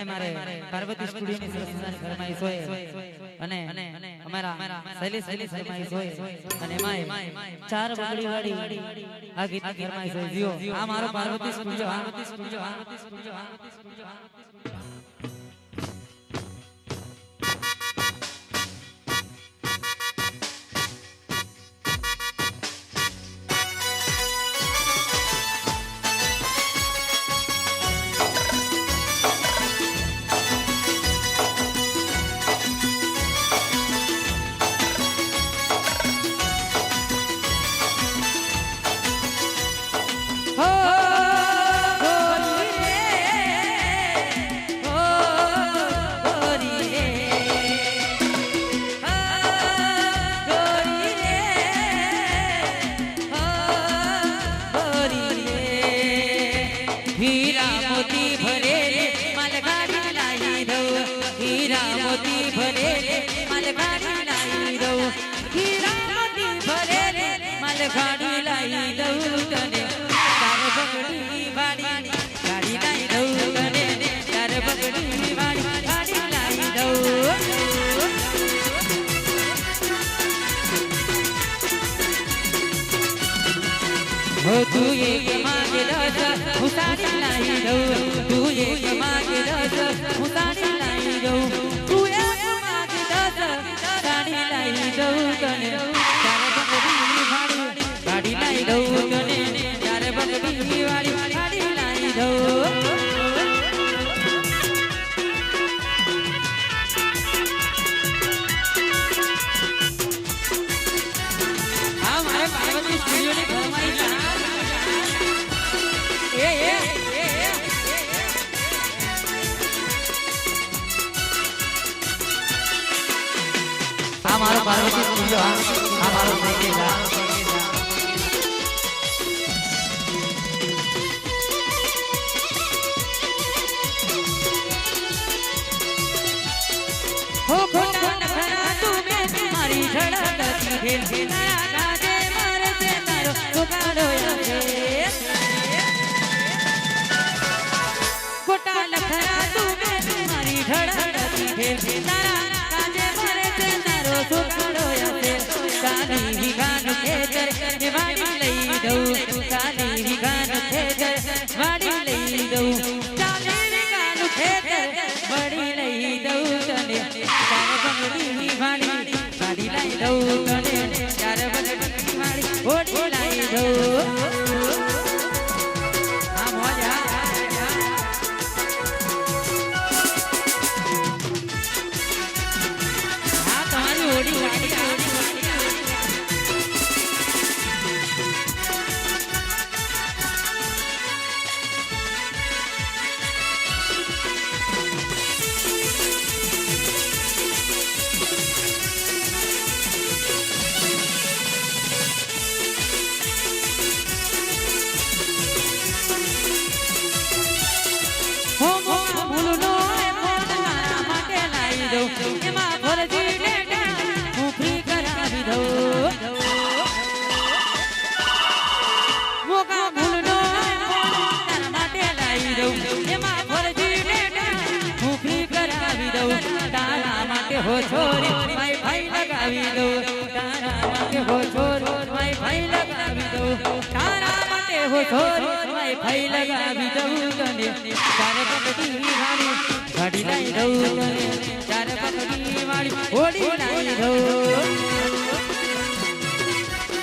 એમાં મારે પાર્વતી સ્ટુડિયોની સરસ ફરમાઈશ હોય અને અમારા શૈલેષ ફરમાઈશ હોય અને એમાં ચાર બગડી વાળી આ ગીત ફરમાઈશ હોય જીઓ આ મારો પાર્વતી સ્ટુડિયો गाड़ी लाई दऊ तने तार बगड़ी वाली गाड़ी लाई दऊ तने तार बगड़ी वाली गाड़ी लाई दऊ हो तू एक मांगे दस मुसारी लाई दऊ तू एक मांगे दस मुसारी लाई दऊ तू एक मांगे दस गाड़ी लाई दऊ तने तार बगड़ी वाली गाड़ी लाई दऊ तने तार बगड़ी वाली गाड़ी लाई दऊ हमारे पार्वती स्टूडियो ने फरमाइश हमारा पार्वती स्टूडियो हमारा देखेगा हो खोटा नखरा तू में तुम्हारी झड़कती खेल खेला गाजे मारे से तारो पुकारो यारे खोटा नखरा तू में तुम्हारी झड़कती खेल खेला गाजे मारे से तारो पुकारो यारे काली ही गान के तर वाड़ी लई दऊ काली ही गान के तर वाड़ी लई दऊ काली ही गान के तर वाड़ी लई दऊ तने तार बगड़ी वाली गाड़ी लाई दऊ तने तार बगड़ी वाली ओड़ी लाई दऊ हम हो जा हां तुम्हारी ओड़ी गाड़ी हो छोरी माई भाई लगावी दो तारा माटे हो छोरी माई भाई लगावी दो तारा माटे हो छोरी माई भाई लगावी दो तने तार बगड़ी वाली गाड़ी लाई दो तने तार बगड़ी वाली ओड़ी